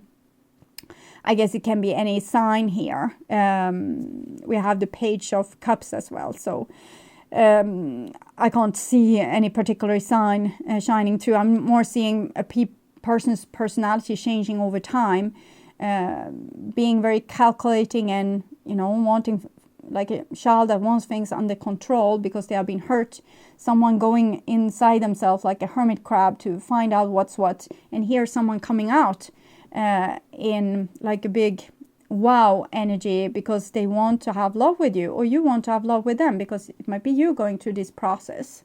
I guess it can be any sign here. We have the Page of Cups as well. So I can't see any particular sign shining through. I'm more seeing a person's personality changing over time, being very calculating and, you know, wanting, like a child that wants things under control because they have been hurt. Someone going inside themselves like a hermit crab to find out what's what. And here's someone coming out in like a big wow energy because they want to have love with you, or you want to have love with them because it might be you going through this process.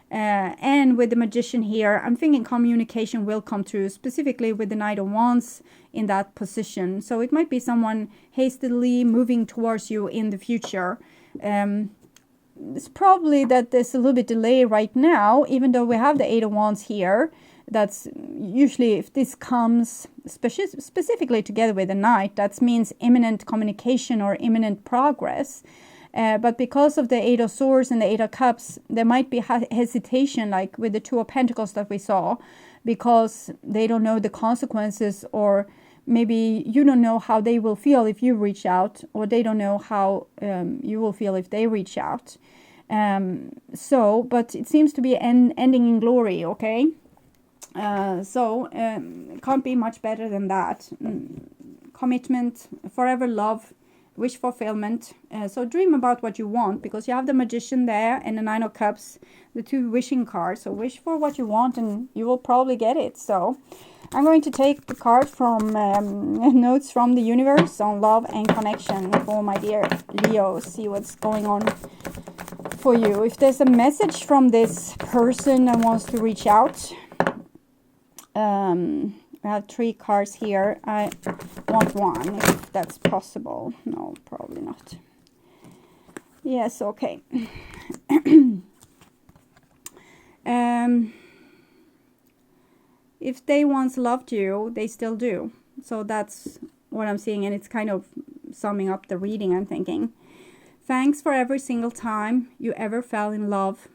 And with the Magician here, I'm thinking communication will come through, specifically with the Knight of Wands in that position. So it might be someone hastily moving towards you in the future. It's probably that there's a little bit delay right now, even though we have the Eight of Wands here. That's usually, if this comes specifically together with the Knight, that means imminent communication or imminent progress. But because of the Eight of Swords and the Eight of Cups, there might be hesitation, like with the Two of Pentacles that we saw, because they don't know the consequences, or maybe you don't know how they will feel if you reach out, or they don't know how you will feel if they reach out. But it seems to be ending in glory, okay? Can't be much better than that. Commitment, forever love, wish fulfillment. So dream about what you want, because you have the Magician there and the Nine of Cups, the two wishing cards. So wish for what you want and you will probably get it. So I'm going to take the card from Notes from the Universe on love and connection for my dear Leo. See what's going on for you. If there's a message from this person that wants to reach out. I have 3 cards here. I want one, if that's possible. No, probably not. Yes, okay. If they once loved you, they still do. So that's what I'm seeing, and it's kind of summing up the reading, I'm thinking. Thanks for every single time you ever fell in love.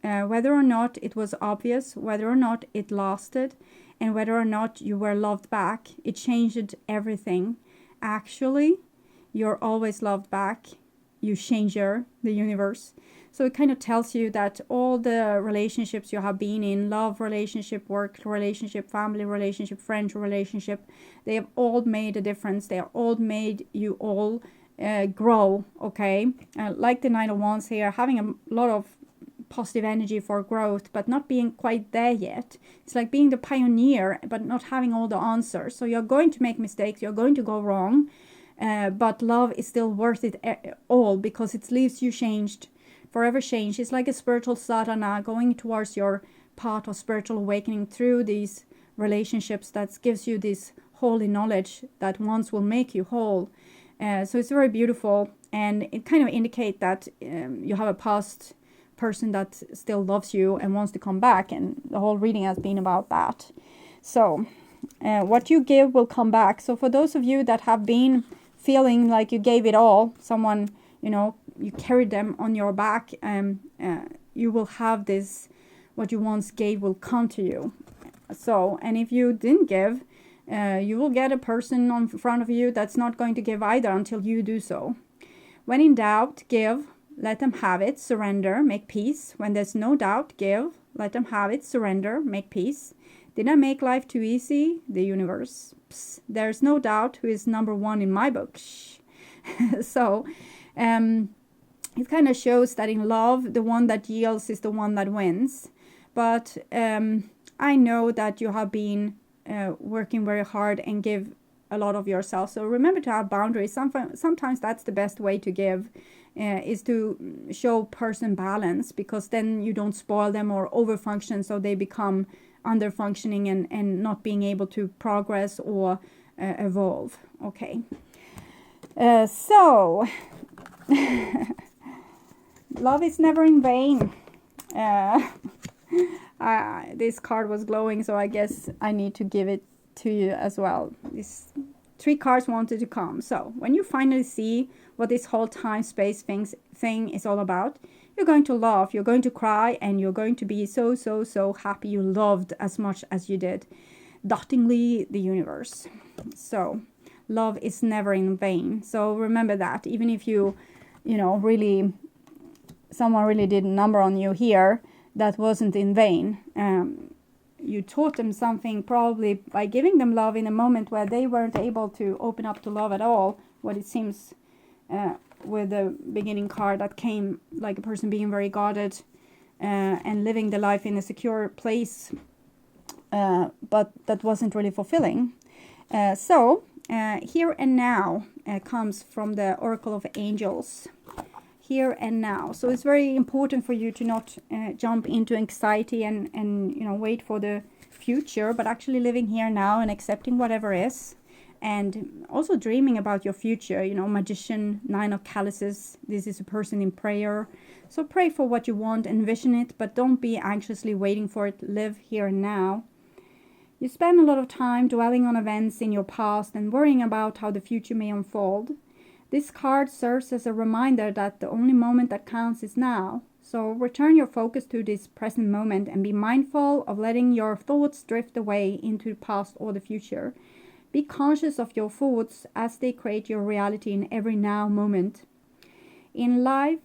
Whether or not it was obvious, whether or not it lasted, and whether or not you were loved back, it changed everything. Actually, you're always loved back. You changer the universe. So it kind of tells you that all the relationships you have been in, love relationship, work relationship, family relationship, friend relationship, they have all made a difference. They have all made you all grow, okay? Like the Nine of Wands here, having a lot of positive energy for growth, but not being quite there yet. It's like being the pioneer, but not having all the answers. So you're going to make mistakes, you're going to go wrong, but love is still worth it all, because it leaves you changed, forever changed. It's like a spiritual sadhana, going towards your path of spiritual awakening through these relationships that gives you this holy knowledge that once will make you whole. So it's very beautiful, and it kind of indicates that you have a past person that still loves you and wants to come back, and the whole reading has been about that. So what you give will come back. So for those of you that have been feeling like you gave it all, someone, you carried them on your back, you will have this, what you once gave will come to you. So, and if you didn't give, you will get a person in front of you that's not going to give either until you do so. When in doubt, give. Let them have it, surrender, make peace. When there's no doubt, give. Let them have it, surrender, make peace. Did I make life too easy? The universe. Psst. There's no doubt who is number one in my book. So, it kind of shows that in love, the one that yields is the one that wins. But I know that you have been working very hard and give a lot of yourself. So remember to have boundaries. Sometimes that's the best way to give. Is to show person balance, because then you don't spoil them or overfunction, so they become under-functioning and not being able to progress or evolve. Okay. So, love is never in vain. This card was glowing, so I guess I need to give it to you as well. These 3 cards wanted to come. So, when you finally see what this whole time space thing is all about, you're going to laugh, you're going to cry, and you're going to be so happy you loved as much as you did. Dottingly the universe. So love is never in vain. So remember that, even if really someone really did a number on you here, that wasn't in vain. You taught them something probably by giving them love in a moment where they weren't able to open up to love at all, what it seems with the beginning card that came, like a person being very guarded and living the life in a secure place, but that wasn't really fulfilling. So here and now comes from the Oracle of Angels. Here and now. So it's very important for you to not jump into anxiety and wait for the future, but actually living here now and accepting whatever is. And also dreaming about your future, Magician, 9 of Chalices. This is a person in prayer. So pray for what you want, envision it, but don't be anxiously waiting for it. Live here and now. You spend a lot of time dwelling on events in your past and worrying about how the future may unfold. This card serves as a reminder that the only moment that counts is now. So return your focus to this present moment and be mindful of letting your thoughts drift away into the past or the future. Be conscious of your thoughts as they create your reality in every now moment. In life,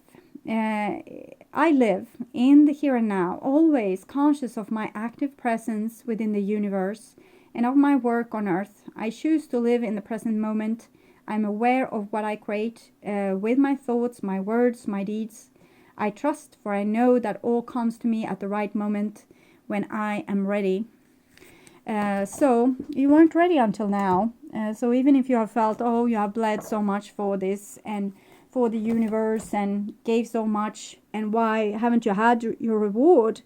I live in the here and now, always conscious of my active presence within the universe and of my work on earth. I choose to live in the present moment. I'm aware of what I create with my thoughts, my words, my deeds. I trust, for I know that all comes to me at the right moment when I am ready. So you weren't ready until now. So even if you have felt, oh, you have bled so much for this and for the universe and gave so much, and why haven't you had your reward?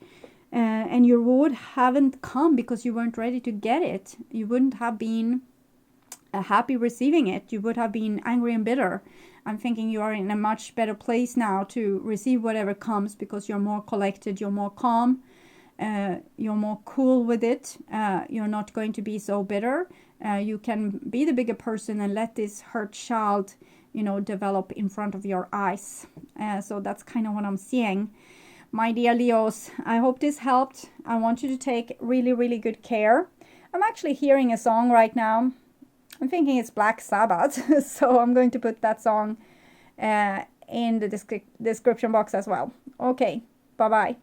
And your reward haven't come because you weren't ready to get it. You wouldn't have been happy receiving it. You would have been angry and bitter. I'm thinking you are in a much better place now to receive whatever comes because you're more collected, you're more calm, you're more cool with it. You're not going to be so bitter. You can be the bigger person and let this hurt child, develop in front of your eyes. So that's kind of what I'm seeing. My dear Leos, I hope this helped. I want you to take really, really good care. I'm actually hearing a song right now. I'm thinking it's Black Sabbath, so I'm going to put that song in the description box as well. Okay, bye-bye.